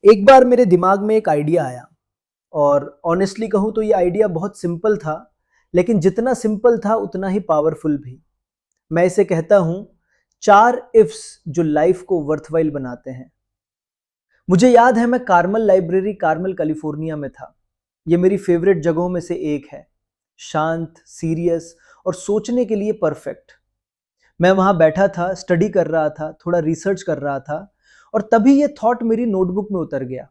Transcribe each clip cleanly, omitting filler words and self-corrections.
एक बार मेरे दिमाग में एक आइडिया आया और ऑनेस्टली कहूँ तो ये आइडिया बहुत सिंपल था, लेकिन जितना सिंपल था उतना ही पावरफुल भी। मैं इसे कहता हूँ 4 इफ्स जो लाइफ को वर्थवाइल बनाते हैं। मुझे याद है मैं कार्मल लाइब्रेरी कार्मल कैलिफोर्निया में था। ये मेरी फेवरेट जगहों में से एक है। शांत, सीरियस और सोचने के लिए परफेक्ट। मैं वहाँ बैठा था, स्टडी कर रहा था, थोड़ा रिसर्च कर रहा था और तभी ये थॉट मेरी नोटबुक में उतर गया।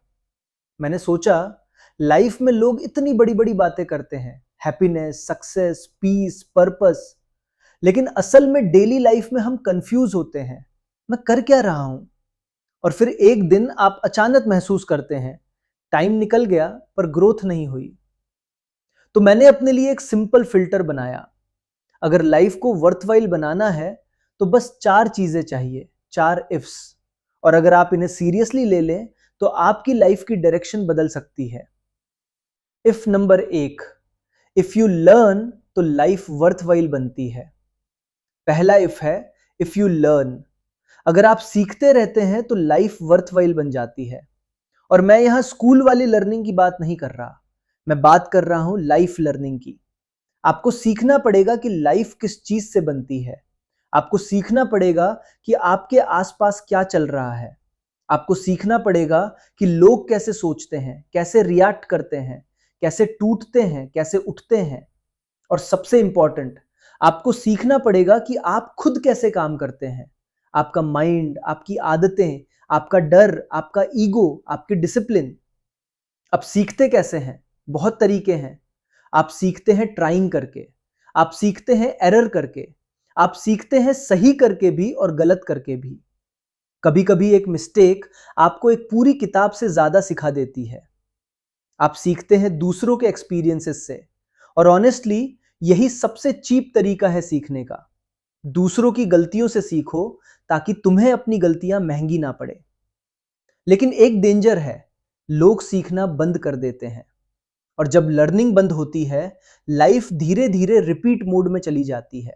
मैंने सोचा, लाइफ में लोग इतनी बड़ी बड़ी बातें करते हैं, हैप्पीनेस, सक्सेस, पीस, पर्पस, लेकिन असल में डेली लाइफ में हम कंफ्यूज होते हैं, मैं कर क्या रहा हूं। और फिर एक दिन आप अचानक महसूस करते हैं टाइम निकल गया पर ग्रोथ नहीं हुई। तो मैंने अपने लिए एक सिंपल फिल्टर बनाया। अगर लाइफ को वर्थवाइल बनाना है तो बस 4 चीजें चाहिए, 4 इफ्स। और अगर आप इन्हें सीरियसली ले लें तो आपकी लाइफ की डायरेक्शन बदल सकती है। If number 1, if you learn तो लाइफ वर्थवाइल बनती है। पहला इफ है इफ यू लर्न। अगर आप सीखते रहते हैं तो लाइफ वर्थवाइल बन जाती है। और मैं यहां स्कूल वाली लर्निंग की बात नहीं कर रहा, मैं बात कर रहा हूं लाइफ लर्निंग की। आपको सीखना पड़ेगा कि लाइफ किस चीज से बनती है। आपको सीखना पड़ेगा कि आपके आसपास क्या चल रहा है। आपको सीखना पड़ेगा कि लोग कैसे सोचते हैं, कैसे रिएक्ट करते हैं, कैसे टूटते हैं, कैसे उठते हैं। और सबसे इंपॉर्टेंट, आपको सीखना पड़ेगा कि आप खुद कैसे काम करते हैं। आपका माइंड, आपकी आदतें, आपका डर, आपका ईगो, आपकी डिसिप्लिन। अब सीखते कैसे हैं? बहुत तरीके हैं। आप सीखते हैं ट्राइंग करके, आप सीखते हैं एरर करके, आप सीखते हैं सही करके भी और गलत करके भी। कभी कभी एक मिस्टेक आपको एक पूरी किताब से ज्यादा सिखा देती है। आप सीखते हैं दूसरों के एक्सपीरियंसेस से। और ऑनेस्टली यही सबसे चीप तरीका है सीखने का। दूसरों की गलतियों से सीखो ताकि तुम्हें अपनी गलतियां महंगी ना पड़े। लेकिन एक डेंजर है, लोग सीखना बंद कर देते हैं। और जब लर्निंग बंद होती है, लाइफ धीरे धीरे रिपीट मोड में चली जाती है।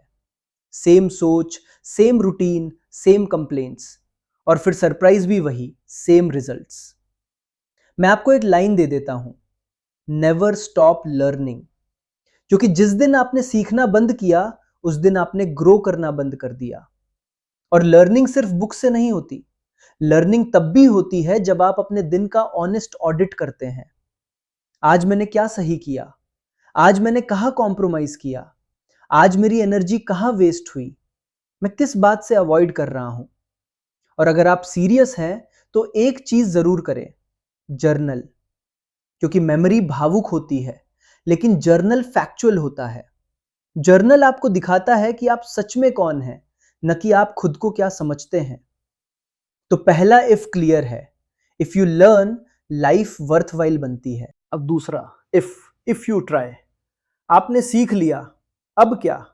सेम सोच, सेम रूटीन, सेम कंप्लेंट्स। और फिर सरप्राइज भी वही, सेम रिजल्ट्स। मैं आपको एक लाइन दे देता हूं, नेवर स्टॉप लर्निंग। क्योंकि जिस दिन आपने सीखना बंद किया, उस दिन आपने ग्रो करना बंद कर दिया। और लर्निंग सिर्फ बुक से नहीं होती। लर्निंग तब भी होती है जब आप अपने दिन का ऑनेस्ट ऑडिट करते हैं। आज मैंने क्या सही किया? आज मैंने कहाँ कॉम्प्रोमाइज किया? आज मेरी एनर्जी कहाँ वेस्ट हुई? मैं किस बात से अवॉइड कर रहा हूं? और अगर आप सीरियस हैं तो एक चीज जरूर करें, जर्नल। क्योंकि मेमोरी भावुक होती है, लेकिन जर्नल फैक्चुअल होता है। जर्नल आपको दिखाता है कि आप सच में कौन हैं, न कि आप खुद को क्या समझते हैं। तो पहला इफ क्लियर है, if you learn life worthwhile बनती है। अब दूसरा इफ यू ट्राई। आपने सीख लिया, अब क्या?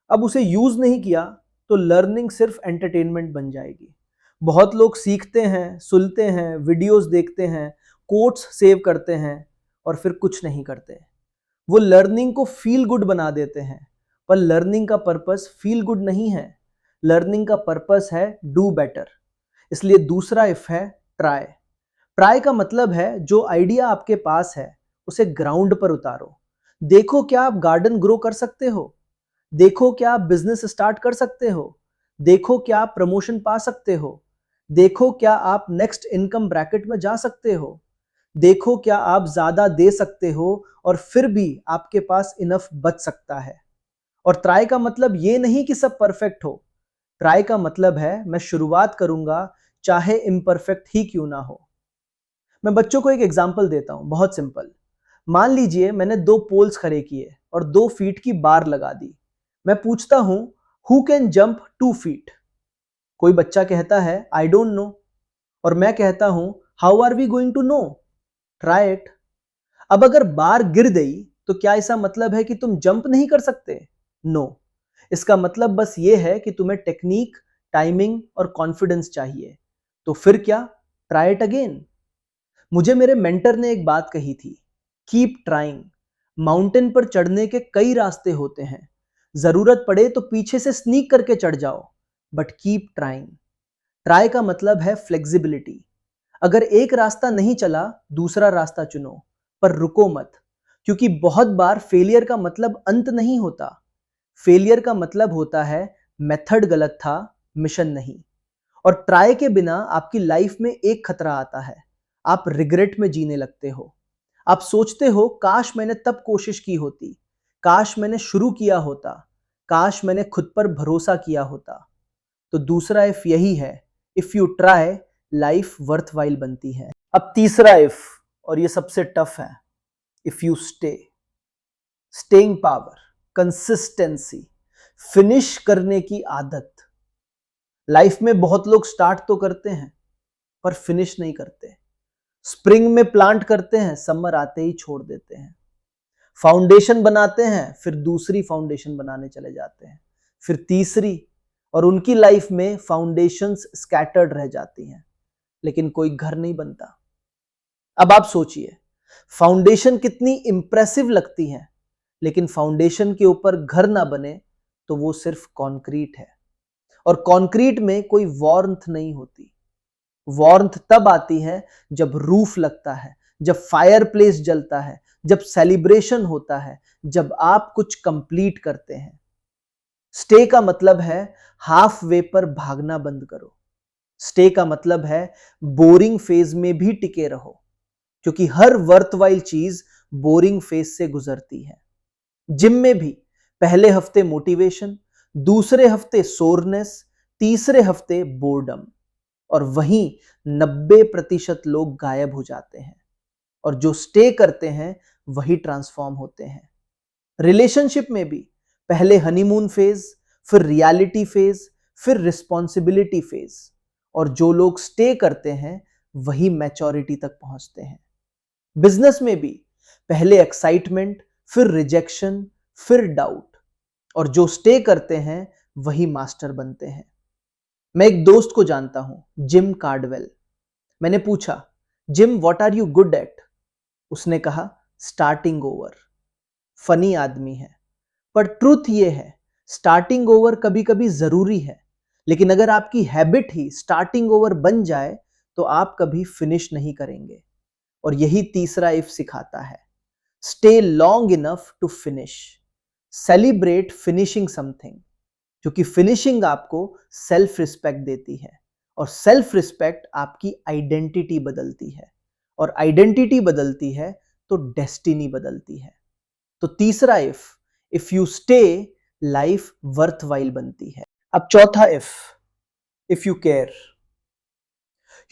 अब उसे यूज नहीं किया तो लर्निंग सिर्फ एंटरटेनमेंट बन जाएगी। बहुत लोग सीखते हैं, सुनते हैं, वीडियोस देखते हैं, कोट्स सेव करते हैं और फिर कुछ नहीं करते। वो लर्निंग को फील गुड बना देते हैं, पर लर्निंग का पर्पस फील गुड नहीं है। लर्निंग का पर्पस है डू बेटर। इसलिए दूसरा इफ है ट्राई। ट्राई का मतलब है जो आइडिया आपके पास है उसे ग्राउंड पर उतारो। देखो क्या आप गार्डन ग्रो कर सकते हो। देखो क्या आप बिजनेस स्टार्ट कर सकते हो। देखो क्या आप प्रमोशन पा सकते हो। देखो क्या आप नेक्स्ट इनकम ब्रैकेट में जा सकते हो। देखो क्या आप ज्यादा दे सकते हो और फिर भी आपके पास इनफ बच सकता है। और ट्राई का मतलब ये नहीं कि सब परफेक्ट हो। ट्राई का मतलब है मैं शुरुआत करूंगा, चाहे इम्परफेक्ट ही क्यों ना हो। मैं बच्चों को एक एग्जांपल देता हूं, बहुत सिंपल। मान लीजिए मैंने 2 पोल्स खड़े किए और 2 फीट की बार लगा दी। मैं पूछता हूं, हु कैन जंप 2 फीट? कोई बच्चा कहता है आई डोंट नो। और मैं कहता हूं how are we going to know? Try it. अब अगर बार गिर गई तो क्या ऐसा मतलब है कि तुम जंप नहीं कर सकते? नो। इसका मतलब बस ये है कि तुम्हें टेक्निक, टाइमिंग और कॉन्फिडेंस चाहिए। तो फिर क्या? Try it again. मुझे मेरे मेंटर ने एक बात कही थी, कीप ट्राइंग। माउंटेन पर चढ़ने के कई रास्ते होते हैं। जरूरत पड़े तो पीछे से स्नीक करके चढ़ जाओ, बट कीप ट्राइंग। ट्राई का मतलब है फ्लेक्सिबिलिटी। अगर एक रास्ता नहीं चला, दूसरा रास्ता चुनो, पर रुको मत, क्योंकि बहुत बार फेलियर का मतलब अंत नहीं होता। फेलियर का मतलब होता है मेथड गलत था, मिशन नहीं। और ट्राई के बिना आपकी लाइफ में एक खतरा आता है, आप रिग्रेट में जीने लगते हो। आप सोचते हो काश मैंने तब कोशिश की होती, काश मैंने शुरू किया होता, काश मैंने खुद पर भरोसा किया होता। तो दूसरा इफ यही है, if you try, life worthwhile बनती है। अब तीसरा इफ, और ये सबसे टफ है, if you stay. Staying power, consistency, finish करने की आदत। लाइफ में बहुत लोग स्टार्ट तो करते हैं पर फिनिश नहीं करते। स्प्रिंग में प्लांट करते हैं, समर आते ही छोड़ देते हैं। फाउंडेशन बनाते हैं, फिर दूसरी फाउंडेशन बनाने चले जाते हैं, फिर तीसरी, और उनकी लाइफ में फाउंडेशंस स्कैटर्ड रह जाती हैं, लेकिन कोई घर नहीं बनता। अब आप सोचिए, फाउंडेशन कितनी इंप्रेसिव लगती है, लेकिन फाउंडेशन के ऊपर घर ना बने तो वो सिर्फ कंक्रीट है। और कंक्रीट में कोई वार्मथ नहीं होती। वार्मथ तब आती है जब रूफ लगता है, जब फायर प्लेस जलता है, जब सेलिब्रेशन होता है, जब आप कुछ कंप्लीट करते हैं। स्टे का मतलब है हाफ वे पर भागना बंद करो। स्टे का मतलब है बोरिंग फेज में भी टिके रहो, क्योंकि हर वर्थवाइल चीज बोरिंग फेज से गुजरती है। जिम में भी पहले हफ्ते मोटिवेशन, दूसरे हफ्ते सोरनेस, तीसरे हफ्ते बोर्डम, और वहीं 90% लोग गायब हो जाते हैं। और जो स्टे करते हैं वही ट्रांसफॉर्म होते हैं। रिलेशनशिप में भी पहले हनीमून फेज, फिर रियलिटी फेज, फिर रिस्पॉन्सिबिलिटी फेज, और जो लोग स्टे करते हैं वही मैच्योरिटी तक पहुंचते हैं। बिजनेस में भी पहले एक्साइटमेंट, फिर रिजेक्शन, फिर डाउट, और जो स्टे करते हैं वही मास्टर बनते हैं। मैं एक दोस्त को जानता हूं, जिम कार्डवेल। मैंने पूछा, Jim what are you good at? उसने कहा, स्टार्टिंग ओवर। फनी आदमी है, पर ट्रूथ ये है, स्टार्टिंग ओवर कभी कभी जरूरी है, लेकिन अगर आपकी हैबिट ही स्टार्टिंग ओवर बन जाए तो आप कभी फिनिश नहीं करेंगे। और यही तीसरा इफ सिखाता है, stay long enough to finish. Celebrate finishing something, क्योंकि फिनिशिंग आपको सेल्फ रिस्पेक्ट देती है, और सेल्फ रिस्पेक्ट आपकी आइडेंटिटी बदलती है, और आइडेंटिटी बदलती है तो डेस्टिनी बदलती है। तो तीसरा if you stay, life worthwhile बनती है। अब चौथा इफ यू केयर।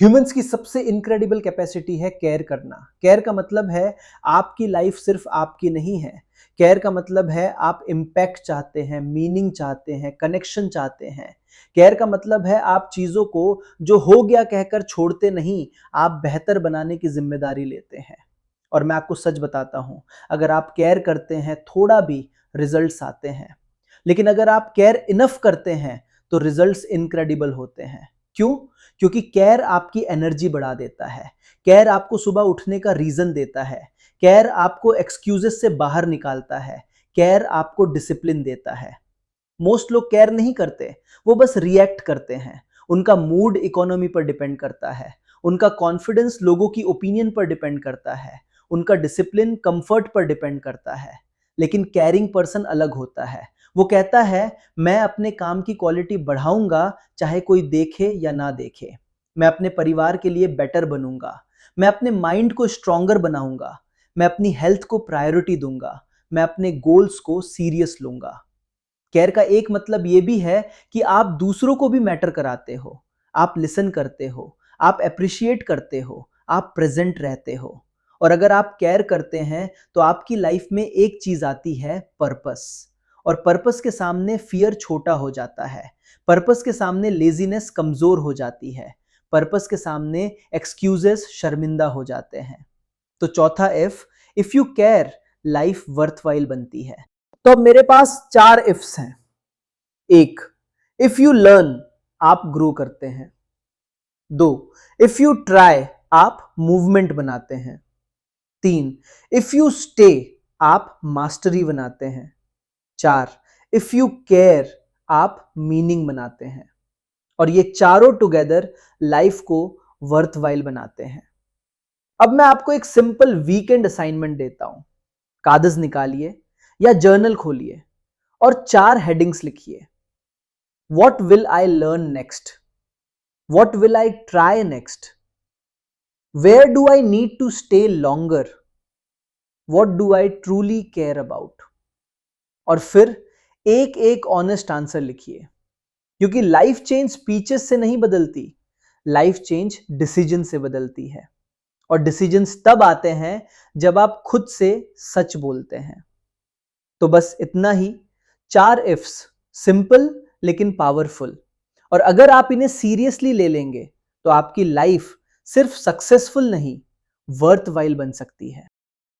ह्यूमंस की सबसे इनक्रेडिबल कैपेसिटी है केयर करना। केयर का मतलब है आपकी लाइफ सिर्फ आपकी नहीं है। केयर का मतलब है आप इम्पैक्ट चाहते हैं, मीनिंग चाहते हैं, कनेक्शन चाहते हैं। केयर का मतलब है आप चीजों को जो हो गया कहकर छोड़ते नहीं, आप बेहतर बनाने की जिम्मेदारी लेते हैं। और मैं आपको सच बताता हूं, अगर आप केयर करते हैं थोड़ा भी, रिजल्ट्स आते हैं। लेकिन अगर आप केयर इनफ करते हैं तो रिजल्ट्स इनक्रेडिबल होते हैं। क्यों? क्योंकि केयर आपकी एनर्जी बढ़ा देता है। केयर आपको सुबह उठने का रीजन देता है। केयर आपको एक्सक्यूजेस से बाहर निकालता है। केयर आपको डिसिप्लिन देता है। मोस्ट लोग केयर नहीं करते, वो बस रिएक्ट करते हैं। उनका मूड इकोनॉमी पर डिपेंड करता है, उनका कॉन्फिडेंस लोगों की ओपिनियन पर डिपेंड करता है, उनका डिसिप्लिन कंफर्ट पर डिपेंड करता है। लेकिन केयरिंग पर्सन अलग होता है। वो कहता है, मैं अपने काम की क्वालिटी बढ़ाऊंगा, चाहे कोई देखे या ना देखे। मैं अपने परिवार के लिए बेटर बनूंगा। मैं अपने माइंड को स्ट्रॉन्गर बनाऊंगा। मैं अपनी हेल्थ को प्रायोरिटी दूंगा। मैं अपने गोल्स को सीरियस लूंगा। केयर का एक मतलब यह भी है कि आप दूसरों को भी मैटर कराते हो, आप लिसन करते हो, आप अप्रिशिएट करते हो, आप प्रेजेंट रहते हो। और अगर आप केयर करते हैं तो आपकी लाइफ में एक चीज आती है, पर्पस। और पर्पस के सामने फियर छोटा हो जाता है। पर्पस के सामने लेजीनेस कमजोर हो जाती है। पर्पस के सामने एक्सक्यूजेस शर्मिंदा हो जाते हैं। तो चौथा if you care, life worthwhile बनती है। तो अब मेरे पास 4 इफ्स हैं। एक, इफ यू लर्न, आप ग्रो करते हैं। 2, इफ यू ट्राई, आप मूवमेंट बनाते हैं। 3, इफ यू स्टे, आप मास्टरी बनाते हैं। 4, इफ यू केयर, आप मीनिंग बनाते हैं। और ये चारों टुगेदर लाइफ को वर्थ वाइल बनाते हैं। अब मैं आपको एक सिंपल वीकेंड असाइनमेंट देता हूं। कागज निकालिए या जर्नल खोलिए और 4 हेडिंग्स लिखिए। What will I learn next? What will I try next? Where do I need to stay longer? What do I truly care about? और फिर एक एक ऑनेस्ट आंसर लिखिए, क्योंकि लाइफ चेंज स्पीचेस से नहीं बदलती, लाइफ चेंज डिसीजन से बदलती है। और डिसीजंस तब आते हैं जब आप खुद से सच बोलते हैं। तो बस इतना ही, 4 इफ्स, सिंपल लेकिन पावरफुल। और अगर आप इन्हें सीरियसली ले लेंगे तो आपकी लाइफ सिर्फ सक्सेसफुल नहीं, वर्थ वाइल बन सकती है।